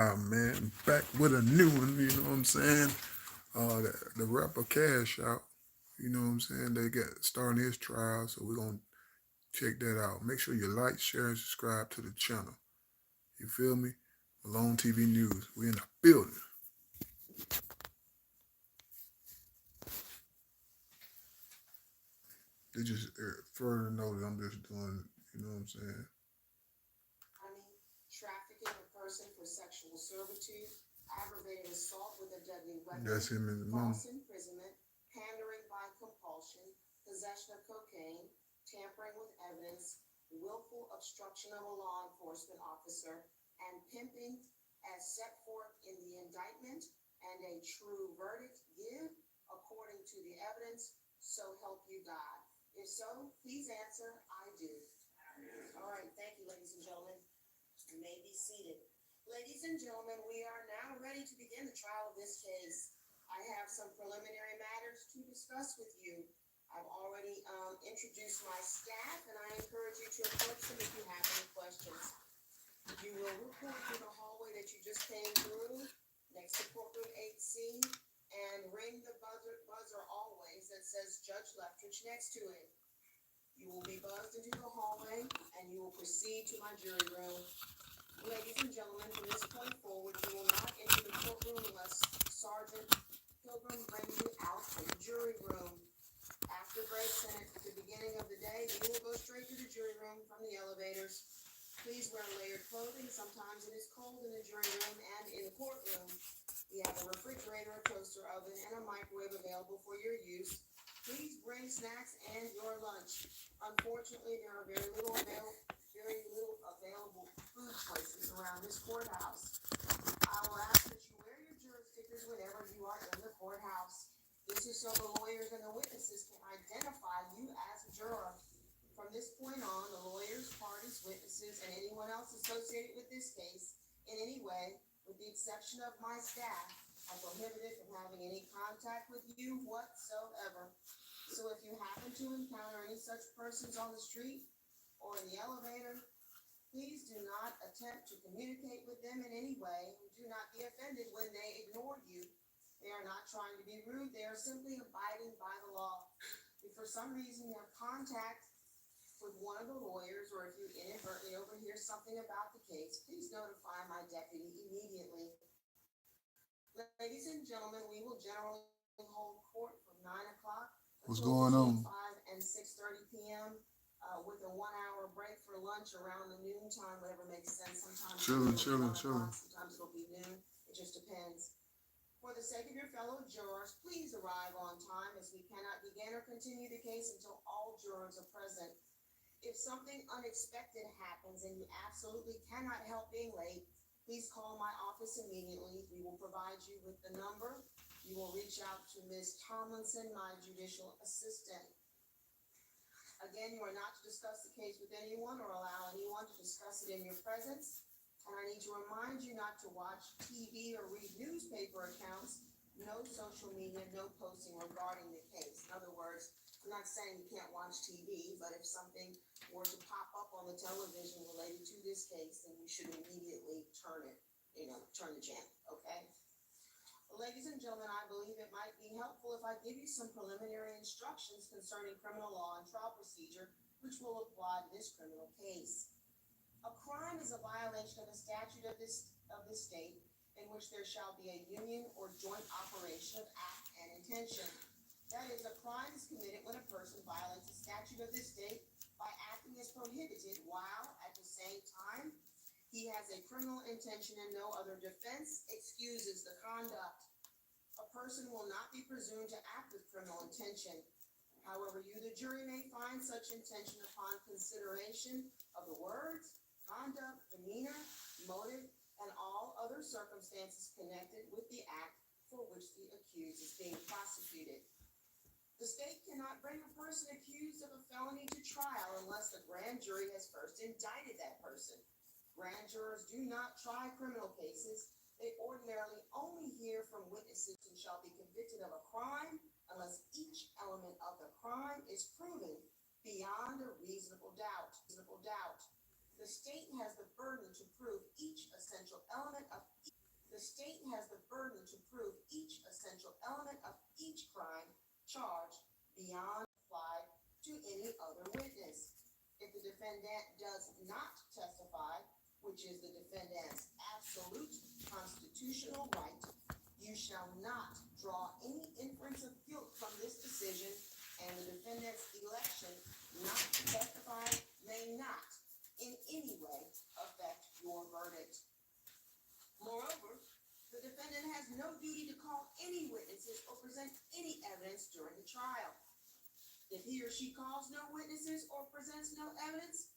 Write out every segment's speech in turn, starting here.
Man, back with a new one, you know what I'm saying? The rapper Cash Out, you know what I'm saying? They got starting his trial, so we're gonna check that out. Make sure you like, share, and subscribe to the channel. You feel me? Malone TV News. We in the building. They just further know that I'm just doing, you know what I'm saying? Trafficking a person for sexual servitude, aggravated assault with a deadly weapon, that's him and his mom, false imprisonment, pandering by compulsion, possession of cocaine, tampering with evidence, willful obstruction of a law enforcement officer, and pimping as set forth in the indictment, and a true verdict give according to the evidence, so help you God. If so, please answer, I do. All right, thank you, ladies and gentlemen. You may be seated. Ladies and gentlemen, we are now ready to begin the trial of this case. I have some preliminary matters to discuss with you. I've already introduced my staff, and I encourage you to approach them if you have any questions. You will report through the hallway that you just came through, next to courtroom 8C, and ring the buzzer always that says Judge Leftridge next to it. You will be buzzed into the hallway, and you will proceed to my jury room. Ladies and gentlemen, from this point forward, you will not enter the courtroom unless Sergeant Pilgrim brings you out from the jury room. After breaks and at the beginning of the day, you will go straight to the jury room from the elevators. Please wear layered clothing. Sometimes it is cold in the jury room and in the courtroom. We have a refrigerator, a toaster oven, and a microwave available for your use. Please bring snacks and your lunch. Unfortunately, there are very little available food choices around this courthouse. I will ask that you wear your juror stickers whenever you are in the courthouse. This is so the lawyers and the witnesses can identify you as a juror. From this point on, the lawyers, parties, witnesses, and anyone else associated with this case in any way, with the exception of my staff, are prohibited from having any contact with you whatsoever. So if you happen to encounter any such persons on the street or in the elevator, please do not attempt to communicate with them in any way. Do not be offended when they ignore you. They are not trying to be rude. They are simply abiding by the law. If for some reason you have contact with one of the lawyers, or if you inadvertently overhear something about the case, please notify my deputy immediately. Ladies and gentlemen, we will generally hold court from 9 o'clock until between 5 and 6:30 p.m. With a 1 hour break for lunch around the noon time, whatever makes sense. Sometimes chilling. Sometimes it'll be noon. It just depends. For the sake of your fellow jurors, please arrive on time, as we cannot begin or continue the case until all jurors are present. If something unexpected happens and you absolutely cannot help being late, please call my office immediately. We will provide you with the number. You will reach out to Ms. Tomlinson, my judicial assistant. Again, you are not to discuss the case with anyone or allow anyone to discuss it in your presence. And I need to remind you not to watch TV or read newspaper accounts, no social media, no posting regarding the case. In other words, I'm not saying you can't watch TV, but if something were to pop up on the television related to this case, then you should immediately turn the channel, okay? Ladies and gentlemen, I believe it might be helpful if I give you some preliminary instructions concerning criminal law and trial procedure, which will apply to this criminal case. A crime is a violation of a statute of this state in which there shall be a union or joint operation of act and intention. That is, a crime is committed when a person violates a statute of this state by acting as prohibited, while at the same time he has a criminal intention and no other defense excuses the conduct. A person will not be presumed to act with criminal intention. However, you, the jury, may find such intention upon consideration of the words, conduct, demeanor, motive, and all other circumstances connected with the act for which the accused is being prosecuted. The state cannot bring a person accused of a felony to trial unless the grand jury has first indicted that person. Grand jurors do not try criminal cases. They ordinarily only hear from witnesses who shall be convicted of a crime unless each element of the crime is proven beyond a reasonable doubt. The state has the burden to prove each essential element of beyond apply to any other witness. If the defendant does not testify, which is the defendant's absolute constitutional right, you shall not draw any inference of guilt from this decision, and the defendant's election not to testify may not in any way affect your verdict. Moreover, the defendant has no duty to call any witnesses or present any evidence during the trial. If he or she calls no witnesses or presents no evidence,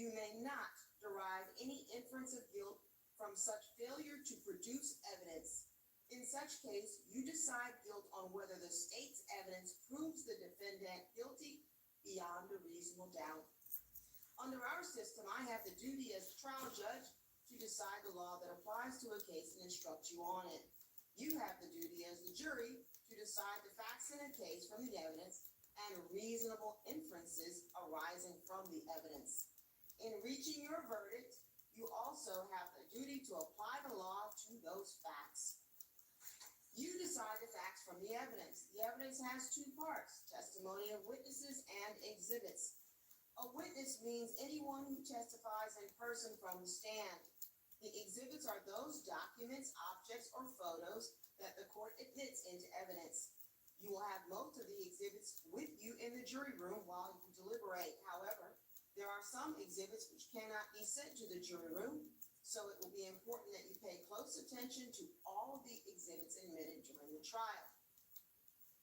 you may not derive any inference of guilt from such failure to produce evidence. In such case, you decide guilt on whether the state's evidence proves the defendant guilty beyond a reasonable doubt. Under our system, I have the duty as a trial judge to decide the law that applies to a case and instruct you on it. You have the duty as the jury to decide the facts in a case from the evidence and reasonable inferences arising from the evidence. In reaching your verdict, you also have the duty to apply the law to those facts. You decide the facts from the evidence. The evidence has two parts: testimony of witnesses and exhibits. A witness means anyone who testifies in person from the stand. The exhibits are those documents, objects, or photos that the court admits into evidence. You will have most of the exhibits with you in the jury room while you deliberate. However, there are some exhibits which cannot be sent to the jury room, so it will be important that you pay close attention to all of the exhibits admitted during the trial.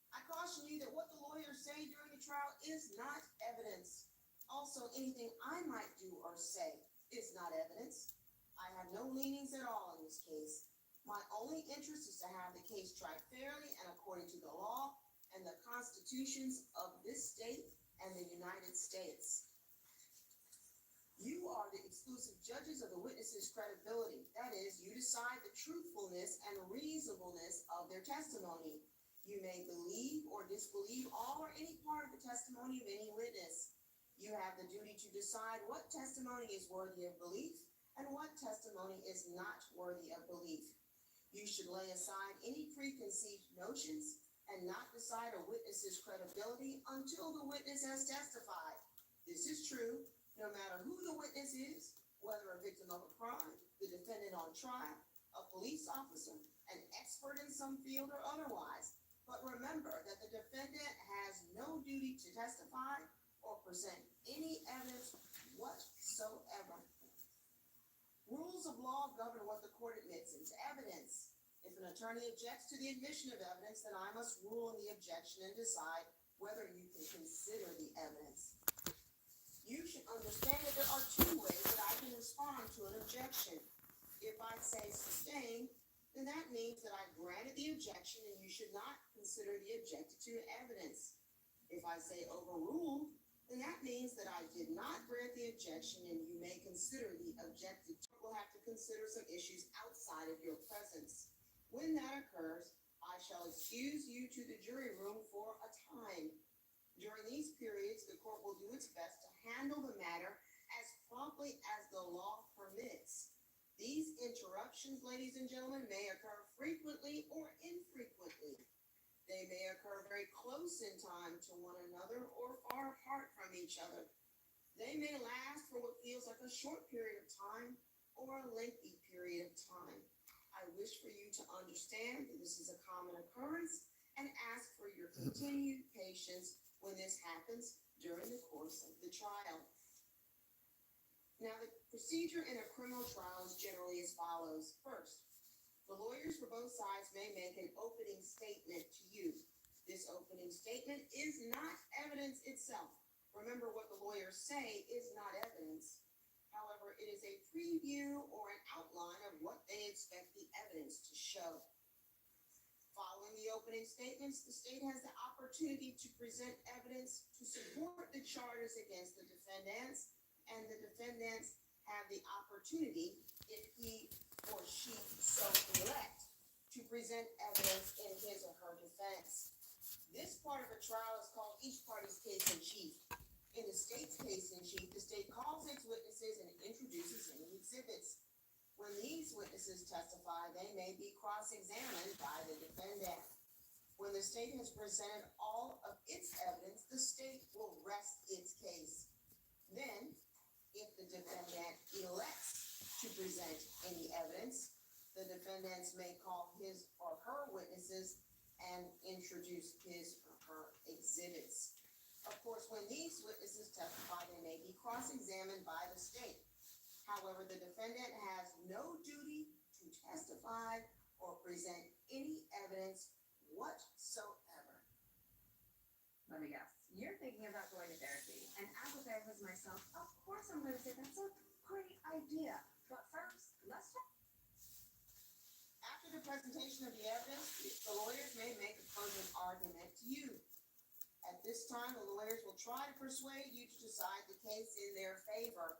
I caution you that what the lawyers say during the trial is not evidence. Also, anything I might do or say is not evidence. I have no leanings at all in this case. My only interest is to have the case tried fairly and according to the law and the constitutions of this state and the United States. You are the exclusive judges of the witnesses' credibility. That is, you decide the truthfulness and reasonableness of their testimony. You may believe or disbelieve all or any part of the testimony of any witness. You have the duty to decide what testimony is worthy of belief and what testimony is not worthy of belief. You should lay aside any preconceived notions and not decide a witness's credibility until the witness has testified. This is true no matter who the witness is, whether a victim of a crime, the defendant on trial, a police officer, an expert in some field, or otherwise. But remember that the defendant has no duty to testify or present any evidence whatsoever. Rules of law govern what the court admits into evidence. If an attorney objects to the admission of evidence, then I must rule on the objection and decide whether you can consider the evidence. You should understand that there are two ways that I can respond to an objection. If I say sustain, then that means that I granted the objection and you should not consider the objected to evidence. If I say overrule, then that means that I did not grant the objection and you may consider the objected to. We'll have to consider some issues outside of your presence. When that occurs, I shall excuse you to the jury room for a time. During these periods, the court will do its best to handle the matter as promptly as the law permits. These interruptions, ladies and gentlemen, may occur frequently or infrequently. They may occur very close in time to one another or far apart from each other. They may last for what feels like a short period of time or a lengthy period of time. I wish for you to understand that this is a common occurrence and ask for your continued patience when this happens during the course of the trial. Now, the procedure in a criminal trial is generally as follows. First, the lawyers for both sides may make an opening statement to you. This opening statement is not evidence itself. Remember, what the lawyers say is not evidence. However, it is a preview or an outline of what they expect the evidence to show. Following the opening statements, the state has the opportunity to present evidence to support the charges against the defendants, and the defendants have the opportunity, if he or she so elect, to present evidence in his or her defense. This part of a trial is called each party's case in chief. In the state's case in chief, the state calls its witnesses and introduces any exhibits. When these witnesses testify, they may be cross-examined by the defendant. When the state has presented all of its evidence, the state will rest its case. Then, if the defendant elects to present any evidence, the defendants may call his or her witnesses and introduce his or her exhibits. Of course, when these witnesses testify, they may be cross-examined by the state. However, the defendant has no duty to testify or present any evidence whatsoever. Let me guess. You're thinking about going to therapy. And as a therapist myself, of course I'm going to say that's a great idea. But first, let's talk. After the presentation of the evidence, the lawyers may make a closing argument to you. At this time, the lawyers will try to persuade you to decide the case in their favor.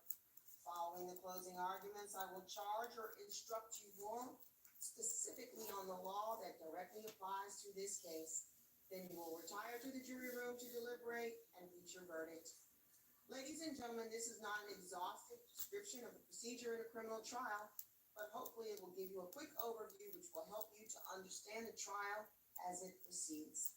Following the closing arguments, I will charge or instruct you more specifically on the law that directly applies to this case. Then you will retire to the jury room to deliberate and reach your verdict. Ladies and gentlemen, this is not an exhaustive description of the procedure in a criminal trial, but hopefully it will give you a quick overview which will help you to understand the trial as it proceeds.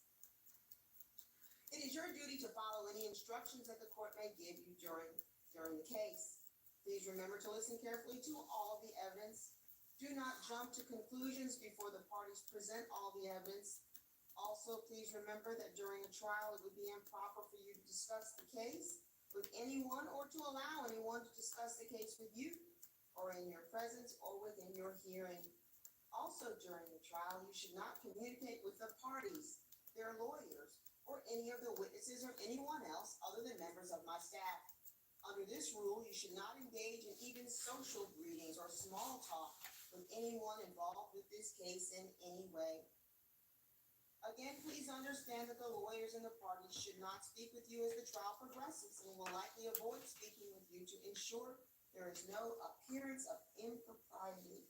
It is your duty to follow any instructions that the court may give you during the case. Please remember to listen carefully to all the evidence. Do not jump to conclusions before the parties present all the evidence. Also, please remember that during a trial, it would be improper for you to discuss the case with anyone or to allow anyone to discuss the case with you or in your presence or within your hearing. Also, during the trial, you should not communicate with the parties, their lawyers, or any of the witnesses or anyone else other than members of my staff. Under this rule, you should not engage in even social greetings or small talk with anyone involved with this case in any way. Again, please understand that the lawyers and the parties should not speak with you as the trial progresses and will likely avoid speaking with you to ensure there is no appearance of impropriety.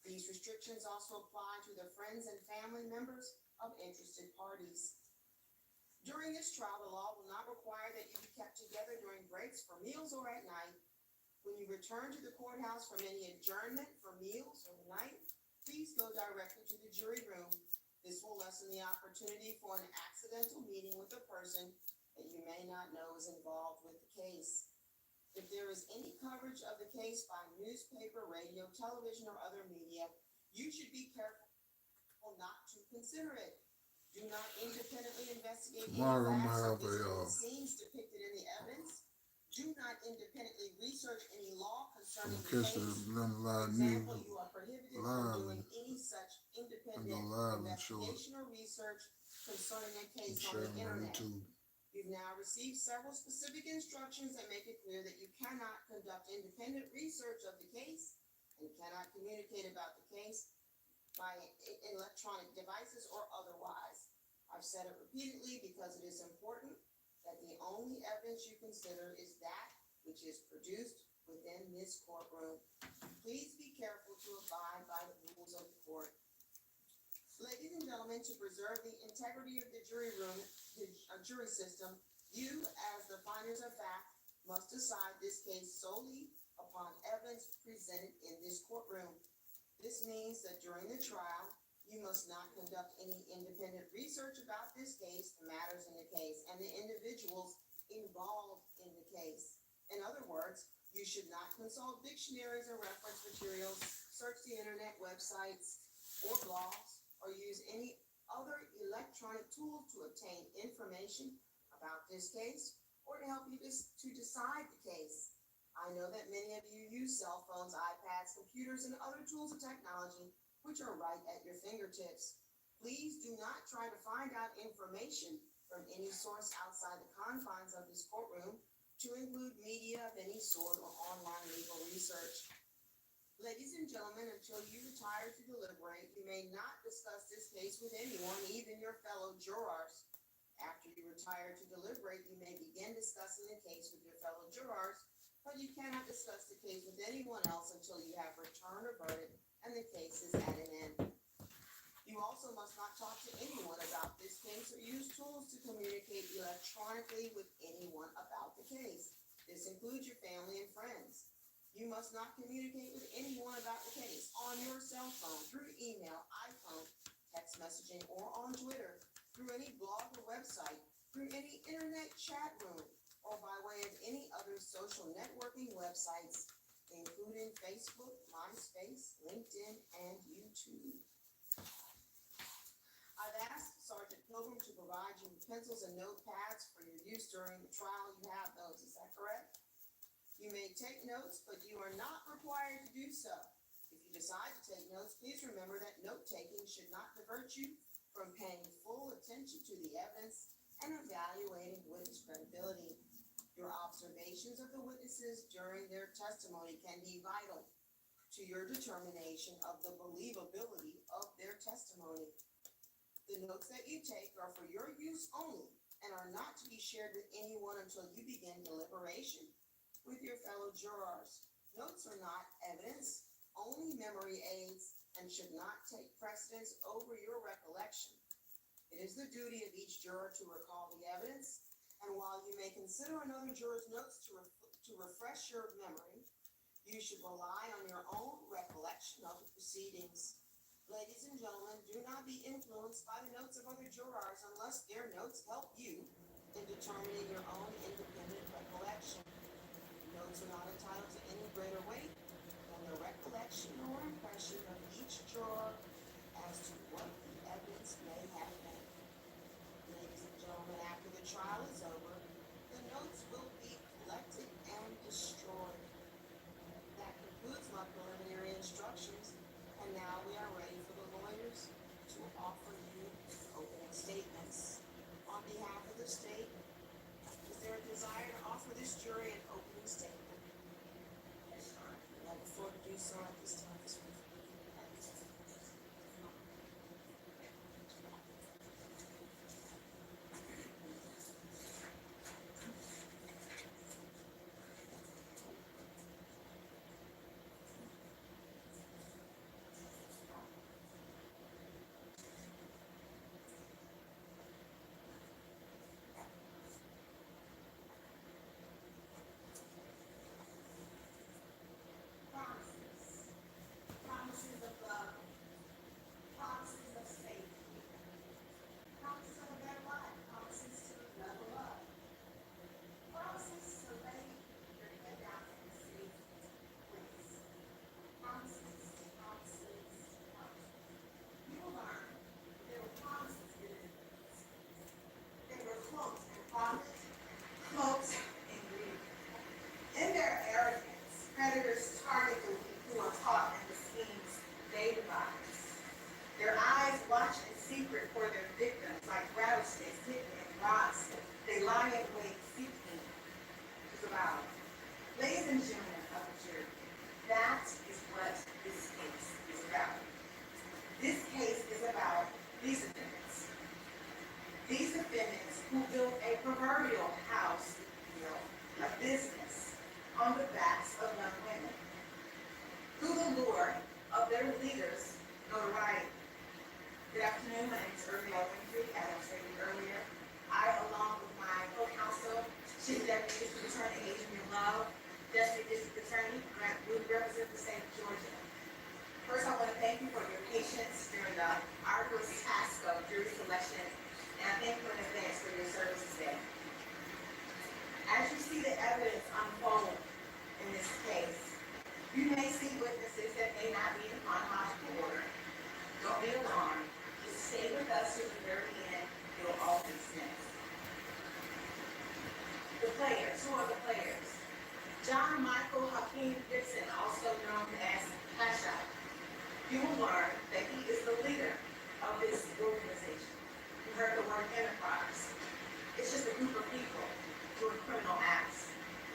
These restrictions also apply to the friends and family members of interested parties. During this trial, the law will not require that you be kept together during breaks for meals or at night. When you return to the courthouse from any adjournment for meals or the night, please go directly to the jury room. This will lessen the opportunity for an accidental meeting with a person that you may not know is involved with the case. If there is any coverage of the case by newspaper, radio, television, or other media, you should be careful not to consider it. Do not independently investigate any facts or scenes depicted in the evidence. Do not independently research any law concerning the case. For example, you are prohibited from doing any such independent investigation or research concerning a case on the internet. You've now received several specific instructions that make it clear that you cannot conduct independent research of the case and cannot communicate about the case by electronic devices or otherwise. I've said it repeatedly because it is important that the only evidence you consider is that which is produced within this courtroom. Please be careful to abide by the rules of the court. Ladies and gentlemen, to preserve the integrity of the jury room, the jury system, you as the finders of fact must decide this case solely upon evidence presented in this courtroom. This means that during the trial, you must not conduct any independent research about this case, the matters in the case, and the individuals involved in the case. In other words, you should not consult dictionaries or reference materials, search the internet websites or blogs, or use any other electronic tool to obtain information about this case or to help you to decide the case. I know that many of you use cell phones, iPads, computers, and other tools of technology which are right at your fingertips. Please do not try to find out information from any source outside the confines of this courtroom, to include media of any sort or online legal research. Ladies and gentlemen, until you retire to deliberate, you may not discuss this case with anyone, even your fellow jurors. After you retire to deliberate, you may begin discussing the case with your fellow jurors, but you cannot discuss the case with anyone else until you have returned a verdict and the case is at an end. You also must not talk to anyone about this case or use tools to communicate electronically with anyone about the case. This includes your family and friends. You must not communicate with anyone about the case on your cell phone, through email, iPhone, text messaging or on Twitter, through any blog or website, through any internet chat room, or by way of any other social networking websites, including Facebook, MySpace, LinkedIn, and YouTube. I've asked Sergeant Pilgrim to provide you with pencils and notepads for your use during the trial. You have those, is that correct? You may take notes, but you are not required to do so. If you decide to take notes, please remember that note-taking should not divert you from paying full attention to the evidence and evaluating witness credibility. Your observations of the witnesses during their testimony can be vital to your determination of the believability of their testimony. The notes that you take are for your use only and are not to be shared with anyone until you begin deliberation with your fellow jurors. Notes are not evidence, only memory aids, and should not take precedence over your recollection. It is the duty of each juror to recall the evidence, and while you may consider another juror's notes to refresh your memory, you should rely on your own recollection of the proceedings. Ladies and gentlemen, do not be influenced by the notes of other jurors unless their notes help you in determining your own independent recollection. Notes are not entitled to any greater weight than the recollection or impression of each juror as to what the evidence may have been. Ladies and gentlemen, after the trial is over, the notes will be collected and destroyed. That concludes my preliminary instructions, and now we are ready for the lawyers to offer you opening statements. On behalf of the state, is there a desire to offer this jury an opening statement? Yes, sir. You have the floor to do so at this time. Promises of love, promises of safety, promises of a better life, promises to level up, promises to lay your head down in a safe place, promises, promises, promises. You will learn there were promises given. They were cloaked in promise, cloaked in grief. In their arrogance, predators target the weak who are caught in the schemes they devise. Their eyes watch in secret for their victims like rattlesnakes hidden in rocks. They lie in wait seeking to devour. Ladies and gentlemen of the jury, that is what this case is about. This case is about these defendants. These defendants who built a proverbial house, a business, on the backs of young women. Through the lure of their leaders' notoriety. Good afternoon, my name is Irving Winfrey, as I stated earlier. I, along with my co-counsel, Chief Deputy District Attorney Adrian Love, Deputy District Attorney Grant Wood, represent the state of Georgia. First, I want to thank you for your patience during the arduous task of jury selection, and I thank you in advance for your service today. As you see the evidence unfold in this case, you may see witnesses that may not be in chronological order. Don't be alarmed. Just stay with us to the very end. It will all make sense. The players. Who are the players? John Michael Hakeem Dixon, also known as Cash Out. You will learn that he is the leader of this organization. You heard the word enterprise. It's just a group of people doing criminal acts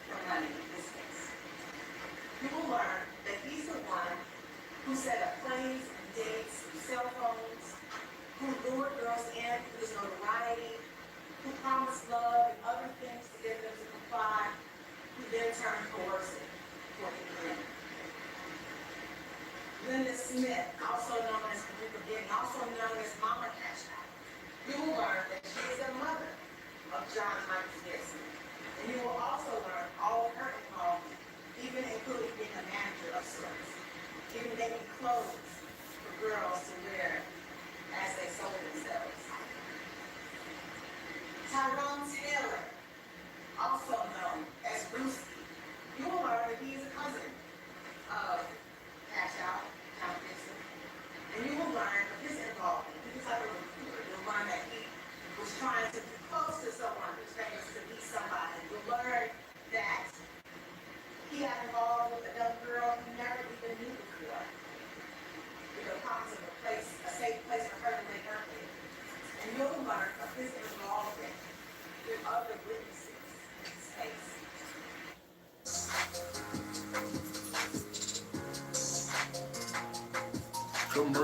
for money in this case. You will learn that he's the one who set up plays and dates through cell phones, who lured girls in through his notoriety, who promised love and other things to get them to comply, who then turned coercive for the end. Linda Smith, also known as also known as Mama Cash Out. You will learn that she is the mother of John Michael Dixon. And you will also learn all of her involvement, even including being a manager of sorts, even making clothes for girls to wear as they saw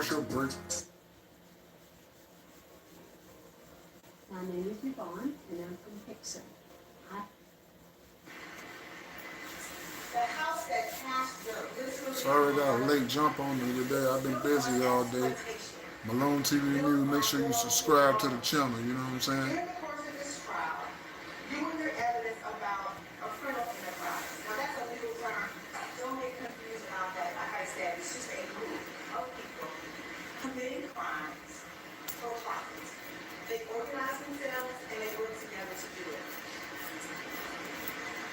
commercial break. My name is Yvonne, and I'm from Hickson. The house that passed dirt, literally. Sorry I got a late jump on me today. I've been busy all day. Malone TV News, make sure you subscribe to the channel, you know what I'm saying? During the course of this trial, you will hear evidence about a criminal enterprise. Now that's a legal term. Don't get confused about that. Like I said, it's just a group of people committing crimes for profit. They organize themselves and they work together to do it.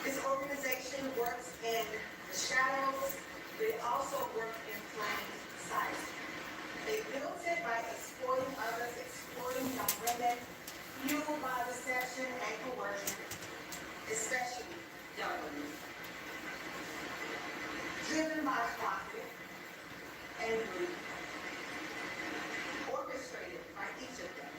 This organization works in the shadows, but it also works in plain sight. They built it by exploiting others, exploiting young women, fueled by deception and coercion, especially young women. Driven by profit and greed, orchestrated by each of them.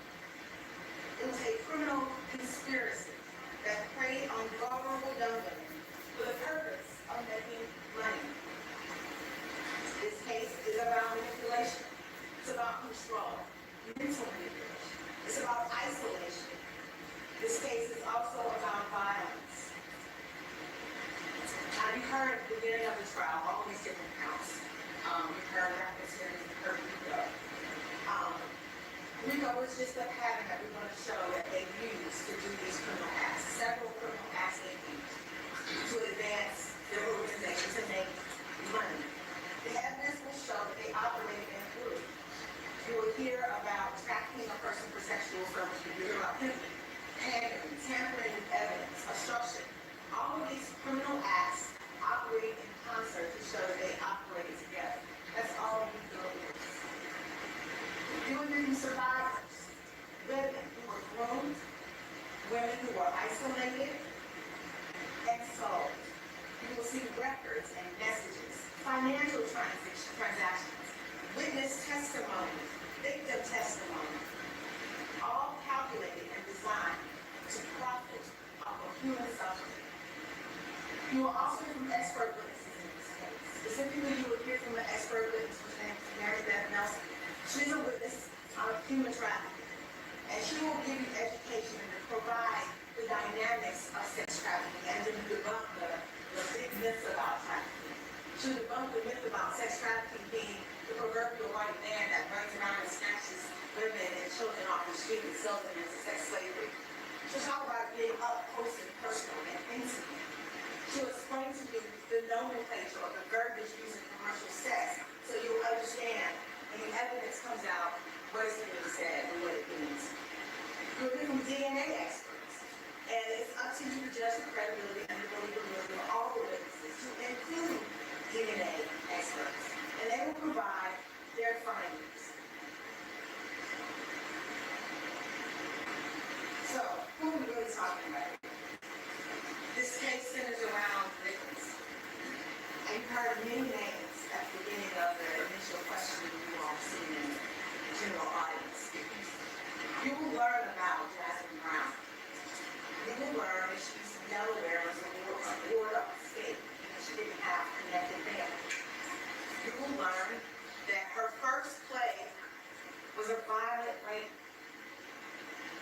It was a criminal conspiracy that preyed on vulnerable young women for the purpose of making money. This case is about manipulation. It's about control, mental manipulation. It's about isolation. This case is also about violence. Now, you heard at the beginning of the trial all these different counts. You heard racketeering, you heard RICO. RICO is just a pattern that we're going to show that they use to do these criminal acts. Several criminal acts they use to advance their organization to make money. The evidence will show that they operate in a group. You will hear about tracking a person for sexual services. You hear about pimping, pandering, tampering with evidence, obstruction. All of these criminal acts operate in concert to show that they operate together. That's all we know is. You will hear survivors, women who were groomed, women who were isolated and sold. You will see records and messages, financial transactions, witness testimony, victim testimony, all calculated and designed to profit off of human suffering. You will also hear from expert witnesses in this case. Specifically, you will hear from the expert witness, whose name is Mary Beth Nelson. She's a witness on human trafficking, and she will give you education and provide the dynamics of sex trafficking and to debunk the big myths about trafficking. She'll debunk the myth about sex trafficking being the proverbial white man that runs around and snatches women and children off the street and sells them into sex slavery. She'll talk about being up close and personal and intimate. She'll explain to you the nomenclature or the verbiage used in commercial sex so you'll understand when the evidence comes out what is being said and what it means. You'll hear from DNA experts, and it's up to you to judge the credibility and the believability of all the witnesses, to include DNA experts, and they will provide their findings. So, who are we really talking about? This case centers around victims. And you heard many names at the beginning of the initial questioning you all seen in the general audience. You will learn about Jasmine Brown. You will learn that she's from Delaware, was a ward of the state, because she didn't have connected family. You will learn that her first play was a violent rape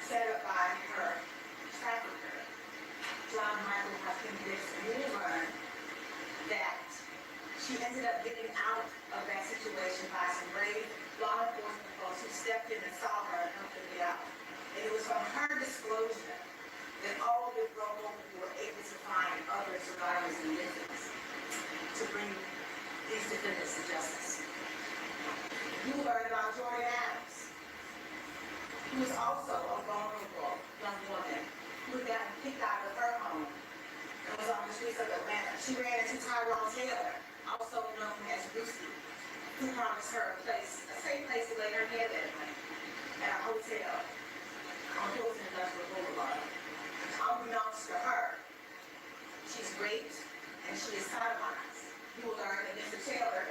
set up by her trafficker, John Michael Hopkins Dixon. You will learn that she ended up getting out of that situation by some brave law enforcement folks who stepped in and saw her and helped her get out. And it was from her disclosure that all of it broke open. We were able to find other survivors and victims to bring these defendants to justice. You learned about Jordan Adams, who was also a vulnerable young woman who got kicked out of her home and was on the streets of Atlanta. She ran into Tyrone Taylor, also known as Lucy, who promised her a safe place to lay her head that night at a hotel on Hilton Industrial Boulevard. Unbeknownst to her, she's raped and she is sodomized. You will learn that Mr. Taylor,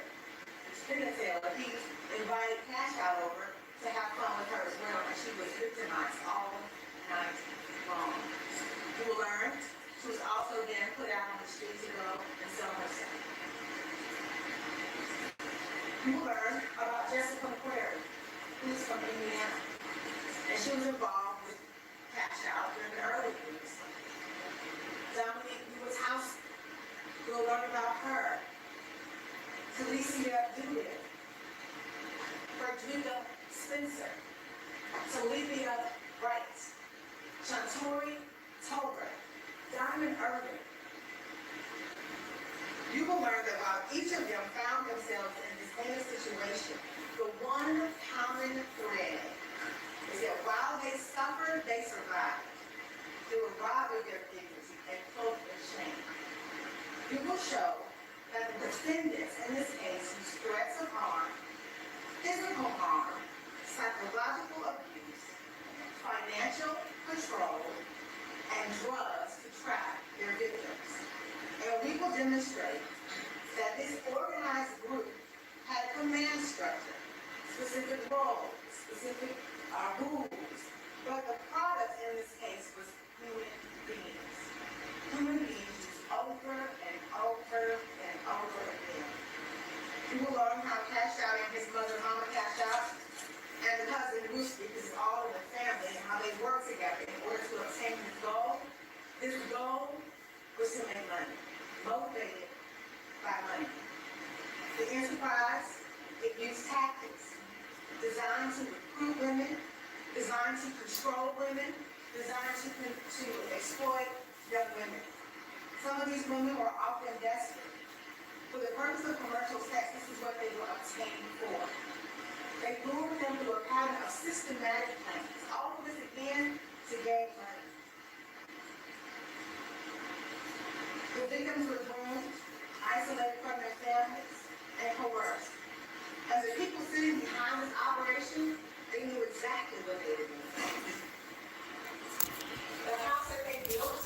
Lieutenant Taylor, he invited Cash out over to have fun with her as well, and she was victimized all night long. You will learn she was also then put out on the street to go and sell herself. You will learn about Jessica McCray. who's from Indiana. And she was involved with Cash Out during the early years. Dominique Lewis's house, we'll learn about her. Felicia Doolittle, Frederica Spencer, Talibia Wright, Chantori Tolbert, Diamond Irving. You will learn that while each of them found themselves in this same situation, the one common thread is that while they suffered, they survived. They were robbed of their dignity and cloaked in shame. You will show that the defendants in this case used threats of harm, physical harm, psychological abuse, financial control, and drugs to trap their victims. And we will demonstrate that this organized group had a command structure, specific roles, specific rules, but the product in this case was human beings. Human beings used over and over and over again. You will learn how Cash Out and his mother, Mama Cash Out, and the cousin Bruce, because it's all in the family, and how they work together in order to obtain this goal. This goal was to make money, motivated by money. The enterprise, it used tactics designed to recruit women, designed to control women, designed to exploit young women. Some of these women were often desperate. For the purpose of commercial sex, this is what they were obtained for. They lured them through a pattern of systematic plans. All of this again to gain money. The victims were groomed, isolated from their families, and coerced. As the people sitting behind this operation, they knew exactly what they were doing. The house that they built,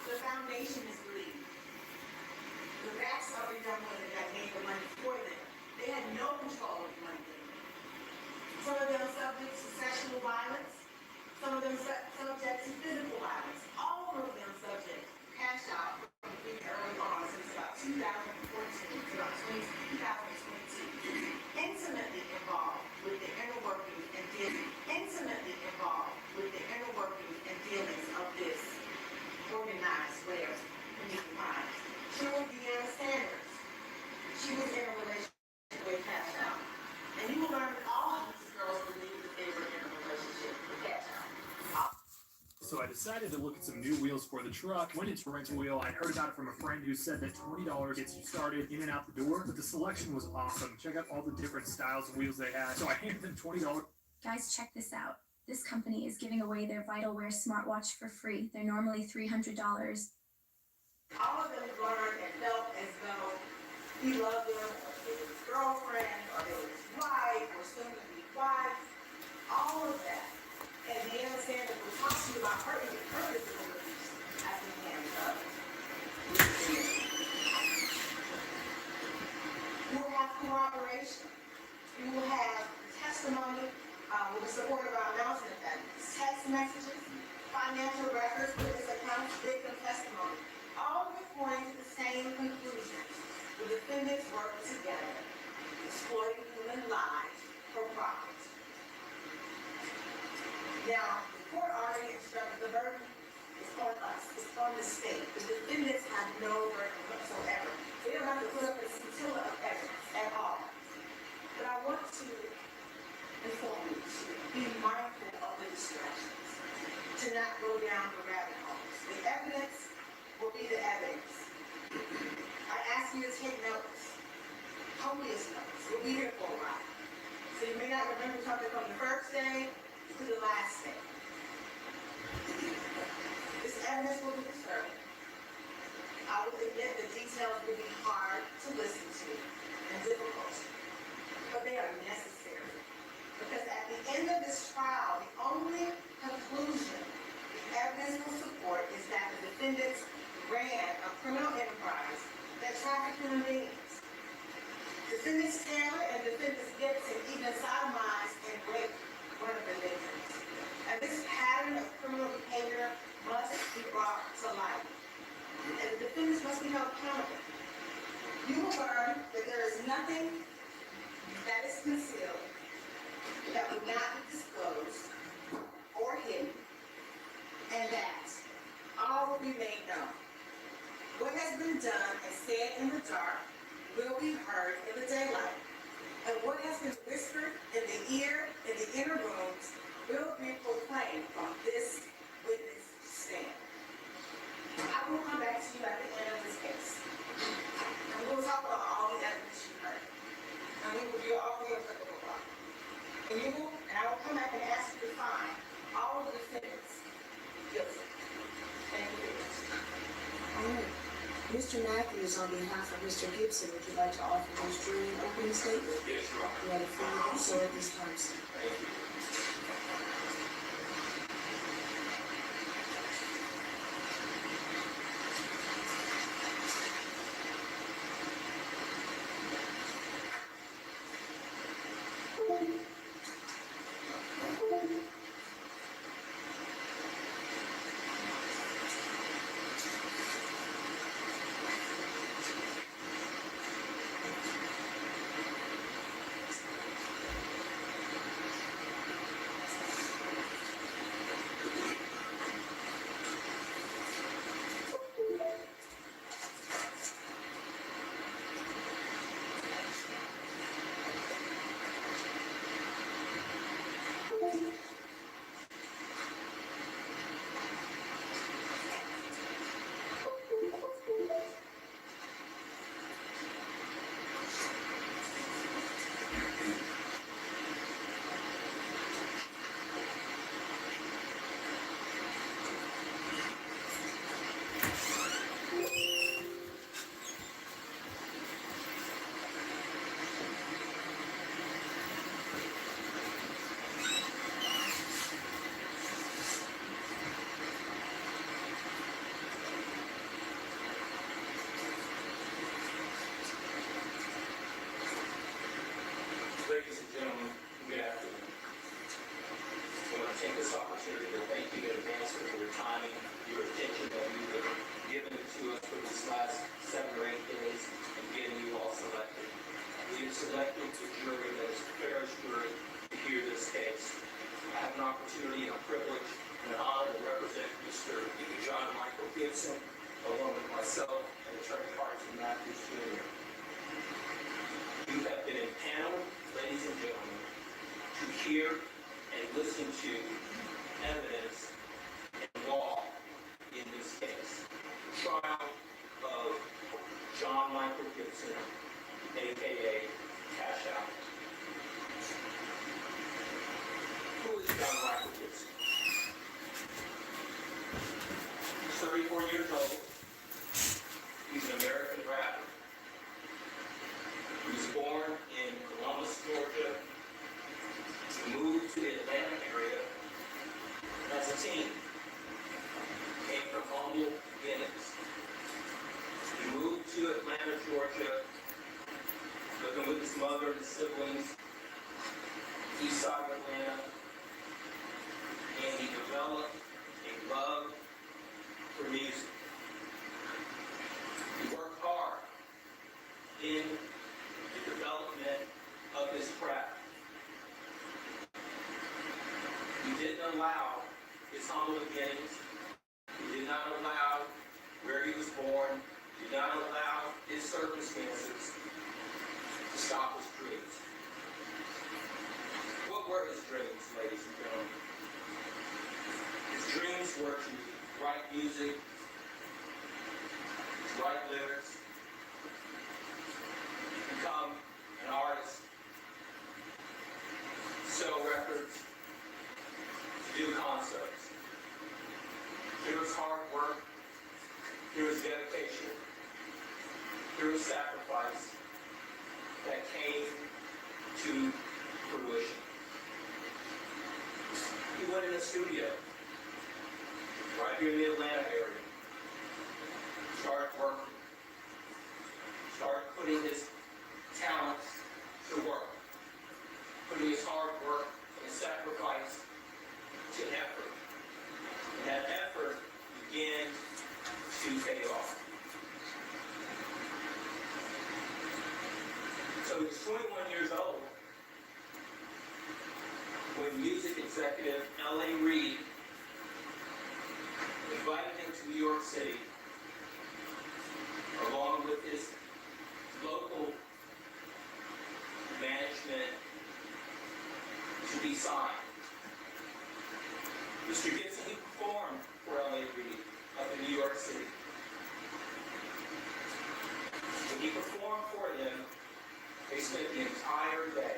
the foundation is believed. The backs of the young women that made the money for them, they had no control of the money. Some of them subject to sexual violence, some of them subject to physical violence, all of them subject to Cash Out from early on since about 2014 to about 2022. Intimately involved with the inner workings and dealings, of this organized web beneath the minds. She was Deanna Sanders. She was in a relationship with Cash Out. And you will learn that all of these girls believe that they were in a relationship with Cash Out. So I decided to look at some new wheels for the truck. Went into Rent a Wheel. I heard about it from a friend who said that $20 gets you started in and out the door. But the selection was awesome. Check out all the different styles of wheels they had. So I handed them $20. Guys, check this out. This company is giving away their VitalWear smartwatch for free. They're normally $300. All of them learned and felt as though he loved them, or they were his girlfriend, or they were his wife, or soon to be wife. All of that. And Deanna Sanders will talk to you about her physical abuse at the hands of. You will have corroboration. You will have testimony with the support of our announcement that text messages, financial records, witness accounts, victim testimony, all reporting to the same conclusion. The defendants work together, exploiting human lives for profit. Now, the court already instructed the burden is on us, it's on the state. The defendants have no burden whatsoever. They don't have to put up a scintilla of evidence at all. But I want to inform you to be mindful of the distractions, to not go down the rabbit holes. The evidence will be the evidence. I ask you to take notes, copious notes. We'll be here for a while. So you may not remember something from the first day to the last day. This evidence will be disturbing. I will admit the details will be hard to listen to and difficult, but they are necessary. Because at the end of this trial, the only conclusion the evidence will support is that the defendants ran a criminal enterprise that trafficked human beings. Defendants Taylor and defendants Gibson even sodomized and raped one of the victims. And this pattern of criminal behavior must be brought to light. And the defendants must be held accountable. You will learn that there is nothing that is concealed that been done and said in the dark will be heard in the daylight. And what has been whispered in the ear in the inner rooms will be proclaimed from this witness stand. I will come back to you at the end of this case. And we'll talk about all the evidence you heard. And we will do all the applicable law. And I will come back and ask you to find all of the defendants guilty. Thank you. All right. Mr. Matthews, on behalf of Mr. Gibson, would you like to offer his jury an opening statement? Yes, Your Honor. You have the floor, so at this time, sir. Thank you. Ladies and gentlemen, good afternoon. I want to take this opportunity to thank you in advance for your timing, your attention that you have given to us for these last 7 or 8 days, and getting you all selected. We have selected a jury that is the fairest jury to hear this case. I have an opportunity and a privilege and an honor to represent Mr. John Michael Gibson, along with myself and Attorney Carson Matthews Jr. You have been impaneled, ladies and gentlemen, to hear and listen to evidence and law in this case. The trial of John Michael Gibson, aka Cash Out. Who is John Michael Gibson? He's 34 years old. He's an American rapper. He was born in Columbus, Georgia. He moved to the Atlanta area as a teen. Came from humble beginnings. He moved to Atlanta, Georgia, living with his mother and siblings, east side of Atlanta, and he developed a love for music. He worked hard in the development of his craft. He didn't allow his humble beginnings, he did not allow where he was born, he did not allow his circumstances to stop his dreams. What were his dreams, ladies and gentlemen? His dreams were to write music, to write lyrics, become an artist, sell records, to do concerts. Through his hard work, through his dedication, through his sacrifice, that came to fruition. He went in the studio, right here in the Atlanta area, started working, started putting his talents to work, putting his hard work and sacrifice to effort. And that effort began to pay off. So he was 21 years old when music executive L.A. Reid invited him to New York City, he signed. Mr. Gibson, he performed for L.A. Reid up in New York City. When he performed for them, they spent the entire day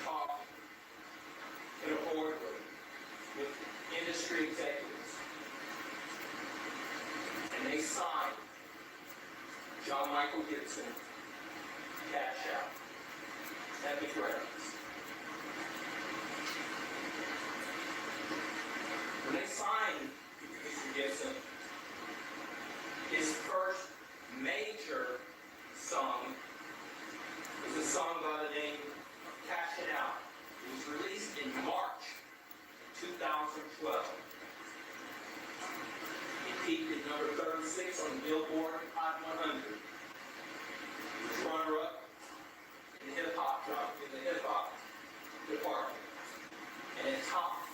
talking in a boardroom with industry executives. And they signed John Michael Gibson, Cash Out, Epic Records. When they signed Mr. Gibson, his first major song was a song by the name of Cash It Out. It was released in March 2012. It peaked at number 36 on the Billboard Hot 100. It was runner-up in the hip hop department, and it topped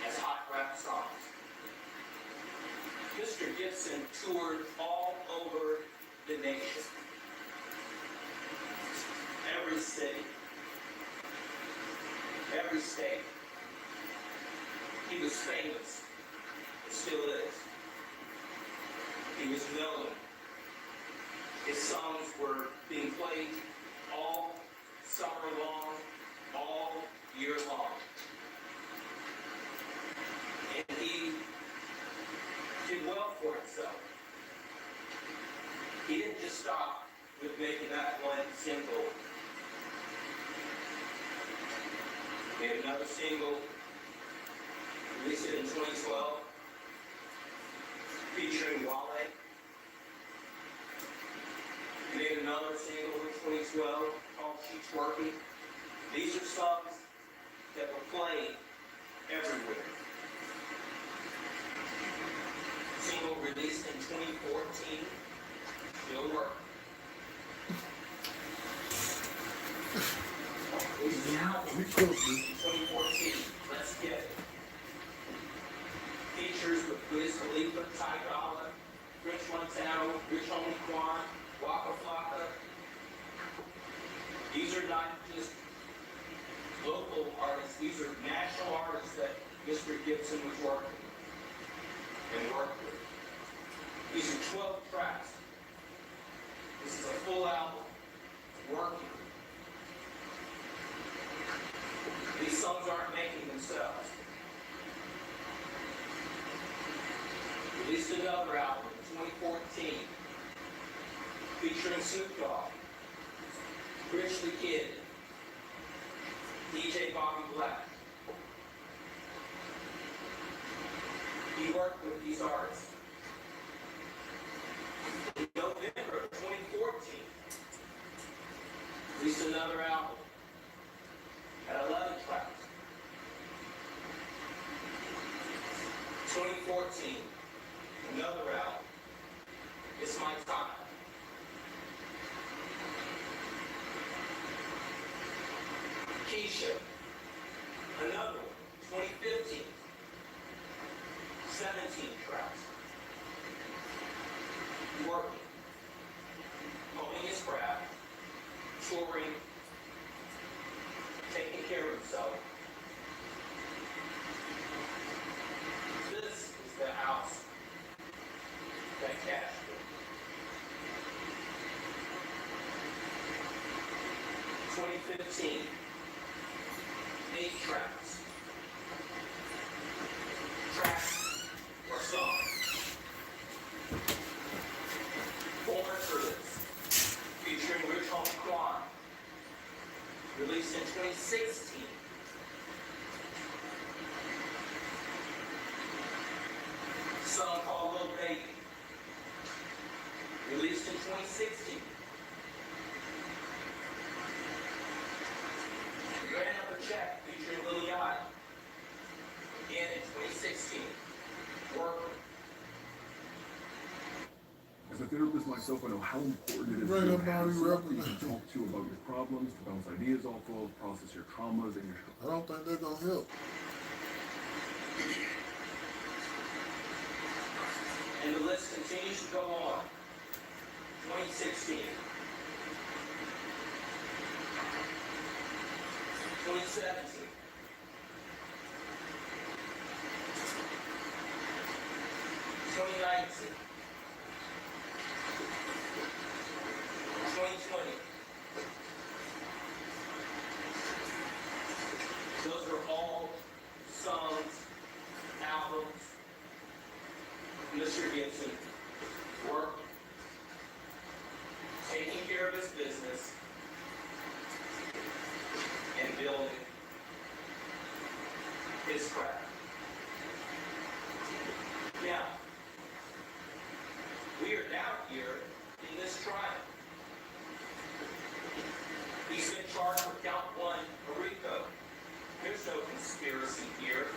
as hot rap songs. Mr. Gibson toured all over the nation, every city, every state. He was famous, still is. He was known. His songs were being played all summer long, all year long. And he did well for himself. He didn't just stop with making that one single. He had another single, released it in 2012, featuring Wale. He made another single in 2012 called She's Working. These are songs that were played everywhere. Single released in 2014, still working. The album in 2014, Let's Get It, features with Wiz Khalifa, Ty Dolla, Rich Montano, Rich Homie Quan, Waka Flocka. These are not just local artists, these are national artists that Mr. Gibson was working and worked with. These are 12 tracks. This is a full album, working. These songs aren't making themselves. Released another album in 2014, featuring Snoop Dogg, Rich the Kid, DJ Bobby Black. He worked with these artists. In November of 2014, released another album at 11 tracks. 2014, another album, It's My Time. Keisha, another one, 2015, 17 tracks. Working, honing his craft, touring, taking care of himself. This is the house that Cash built. 2015, 8 tracks. Tracks or songs. Born for This, featuring Rich Homie Quan, released in 2016. Song called Lil Baby, released in 2016. Ran Up a Check, featuring Lil Yachty, again in 2016. Working. As a therapist myself, I know how important it is Right to up have on you, somebody Reverend. to talk to about your problems, to bounce ideas off of, process your traumas and your I don't think they're gonna help. And the list continues to go on. 2016. 2017. 2019. 2020. Those are all songs, albums, Mr. Gibson worked, taking care of his business, and building his craft. Now, we are now here in this trial. He's been charged with count 1, a RICO. There's no conspiracy here.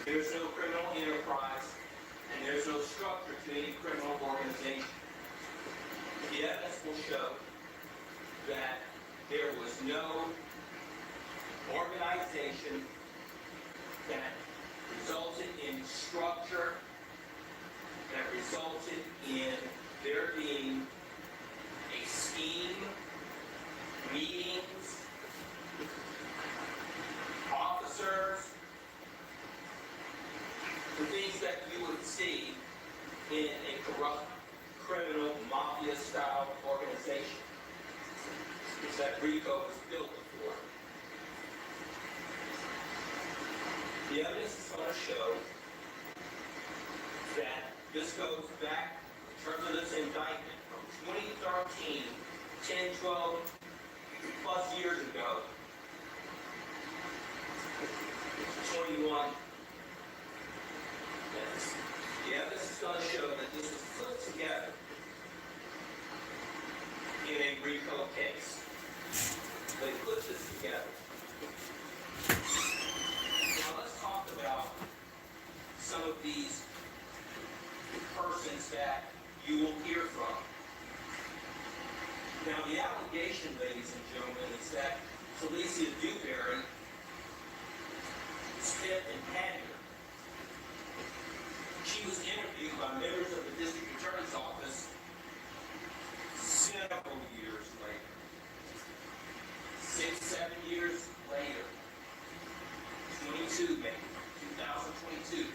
There's no criminal enterprise, and there's no structure to any criminal organization. The evidence will show that there was no organization that resulted in structure, that resulted in there being a scheme, meetings, officers, the things that you would see in a corrupt, criminal, mafia-style organization. It's that RICO was built for. The evidence is going to show that this goes back, in terms of this indictment, from 2013, 10, 12 plus years ago, 21. Yes. The evidence is going to show that this was put together in a RICO case. They put this together. Now let's talk about some of these persons that you will hear from. Now the allegation, ladies and gentlemen, is that Felicia Dewberry spit and pandered. She was interviewed by members of the district attorney's office several years later. 6, 7 years later. 22 maybe, 2022.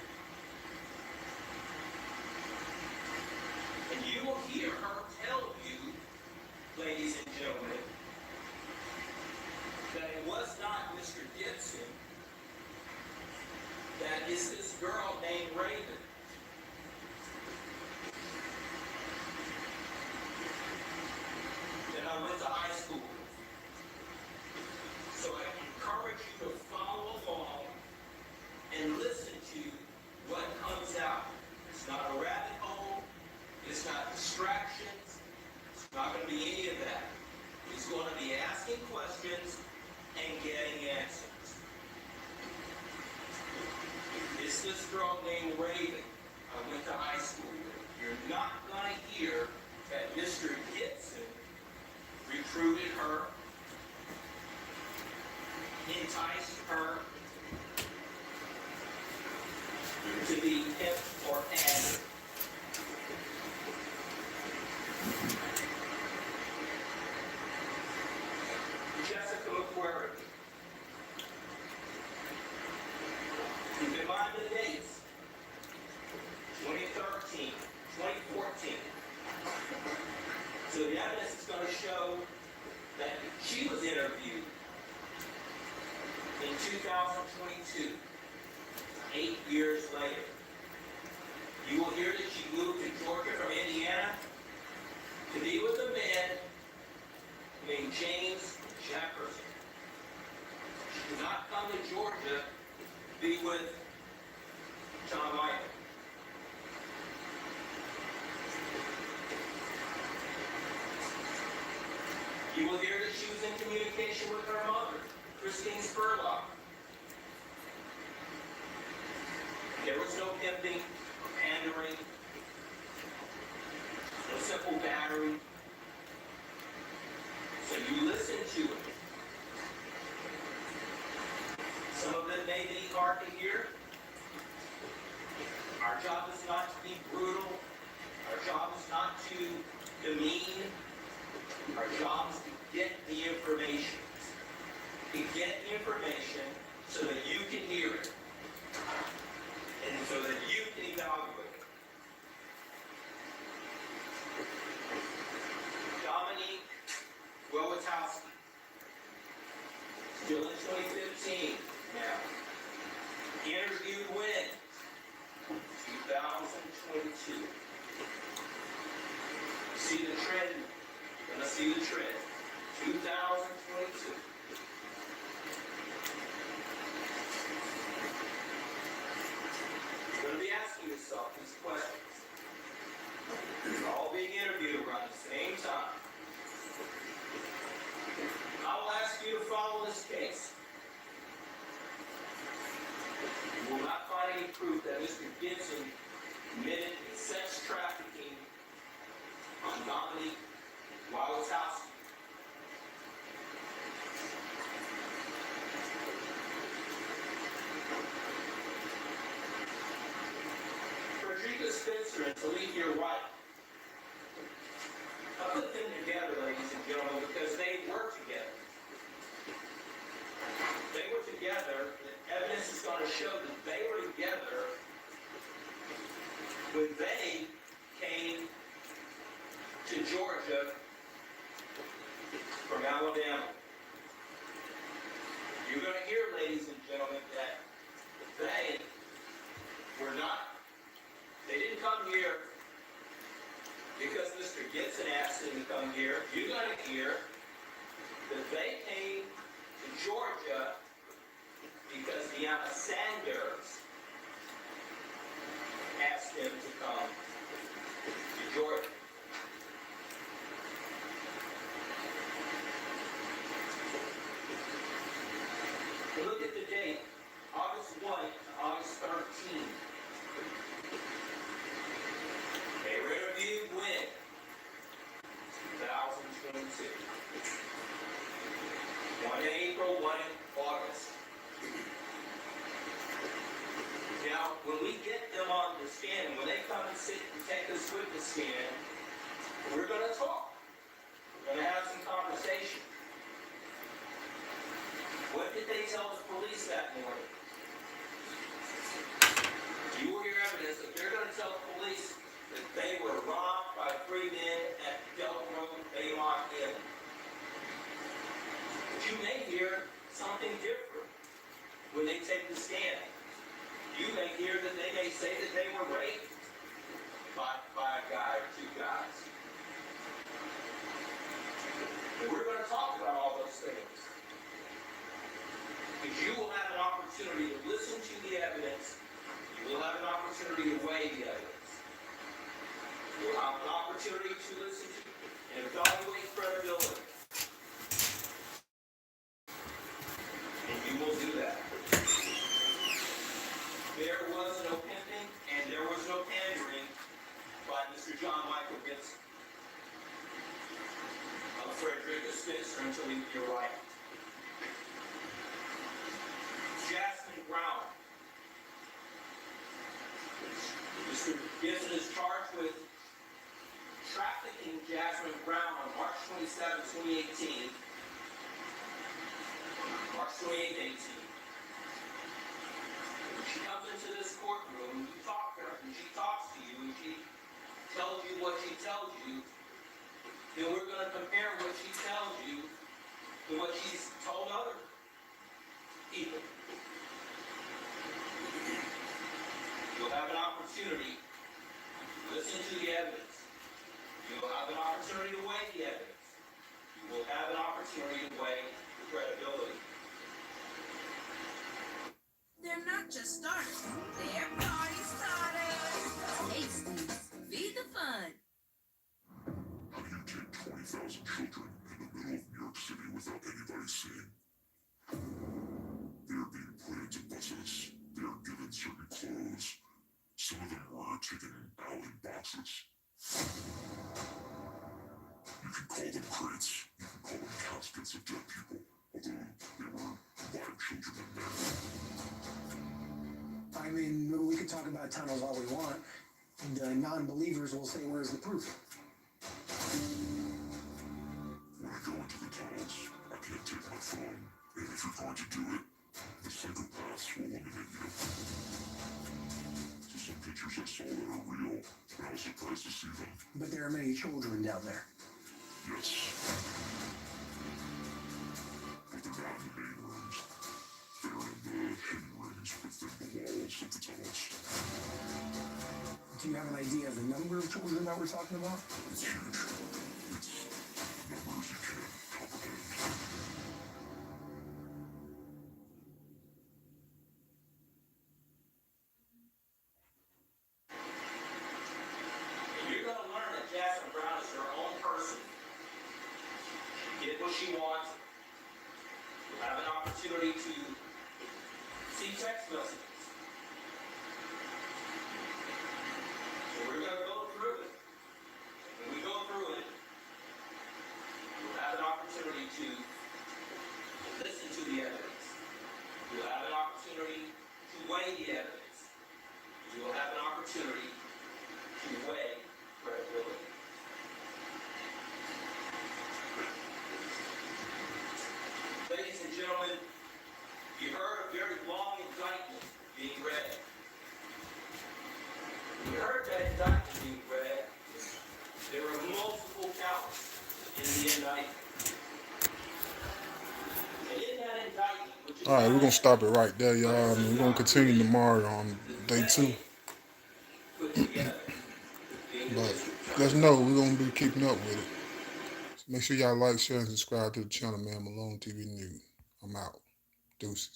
And you will hear her tell you, ladies and gentlemen, that it was not Mr. Gibson, that is this girl named Raven. That I went to high school with. So I encourage you to follow along and listen to what comes out. It's not a rabbit hole. It's not distractions. It's not going to be any of that. It's going to be asking questions and getting answers. It's this girl named Raven I went to high school with. You're not going to hear that Mr. Gibson recruited her, enticed her to be hip or added. Jessica McQuarrie. Keep in mind the dates. 2013, 2014. So the evidence is going to show that she was interviewed in 2022, 8 years later. You will hear that she moved to Georgia from Indiana to be with a man named James Jefferson. She did not come to Georgia to be with John Michael. You will hear that she was in communication with her mother, Christine Spurlock. There was no pimping or pandering, no simple battery. So you listen to it. Some of it may be hard to hear. Our job is not to be brutal. Our job is not to demean. Our job is to get the information. If get information so that you can hear it. And so that you can evaluate it. Dominique Wojciechowski, still in 2015 now. Interviewed when? 2022. See the trend? Gonna see the trend. 2022. You're gonna be asking yourself these questions. You're all being interviewed around the same time. I will ask you to follow this case. You will not find any proof that Mr. Gibson committed sex trafficking on Dominique Wojciechowski. Frederica Spencer and Talithia White. I put them together, ladies and gentlemen, because they were together. They were together. The evidence is going to show that they were together when they came to Georgia from Alabama. You're going to hear, ladies and gentlemen, that they didn't come here because Mr. Gibson asked them to come here. You're going to hear that they came to Georgia because Deanna Sanders asked them to come to Georgia. Look at the date, August 1 to August 13. They were interviewed when? 2022. One in April, one in August. Now, when we get them on the stand, when they come and sit and take this witness stand, we're going to talk. We're going to have some conversation. What did they tell the police that morning? You will hear evidence that they're going to tell the police that they were robbed by 3 men at Del Road Baylock Inn. But you may hear something different when they take the stand. You may hear that they may say that they were raped by a guy or 2 guys. And we're going to talk about all those things. Because you will have an opportunity to listen to the evidence. You will have an opportunity to weigh the evidence. You will have an opportunity to listen to and evaluate credibility. And you will do that. There was no pimping and there was no pandering by Mr. John Michael Gibson. Frederica Spencer until you're right. Jasmine Brown. Mr. Gibson is charged with trafficking Jasmine Brown on March 27, 2018. March 28, 18. When she comes into this courtroom, you talk to her, and she talks to you, and she tells you what she tells you, then we're going to compare what she tells you to what she's told other people. You'll have an opportunity to listen to the evidence. You'll have an opportunity to weigh the evidence. You will have an opportunity to weigh the credibility. They're not just starters, they're party starters. Tasties, feed the fun. How do you take 20,000 children in the middle of New York City without anybody seeing? They're being put into buses. They're given certain clothes. Some of them were taken out in boxes. You can call them crates. You can call them caskets of dead people. Although they were live children in there. I mean, we could talk about tunnels all we want, and non-believers will say, where's the proof? When I go into the tunnels, I can't take my phone. And if you're going to do it, the psychopaths will eliminate you. So some pictures I saw that are real, and I was surprised to see them. But there are many children down there. Yes. But they're not in the main rooms. They're in the hidden rooms within the walls of the tunnels. Do you have an idea of the number of children that we're talking about? It's huge. It's numbers you can't comprehend. And you're gonna learn that Jasmine Brown is her own person. She get what she wants. You'll have an opportunity to see text messages. So we're gonna go through it. When we go through it, you'll have an opportunity to listen to the evidence. You'll have an opportunity to weigh the evidence. You will have an opportunity to weigh credibility. Ladies and gentlemen, you heard a very long indictment being read. When you heard that indictment being read, there were multiple counts in the indictment. And in that indictment, which is All right, we're gonna stop it right there, y'all. We're gonna continue tomorrow on day 2. put together, being But let's know we're gonna be keeping up with it. So make sure y'all like, share, and subscribe to the channel, man. Malone TV News. I'm out. Deuces.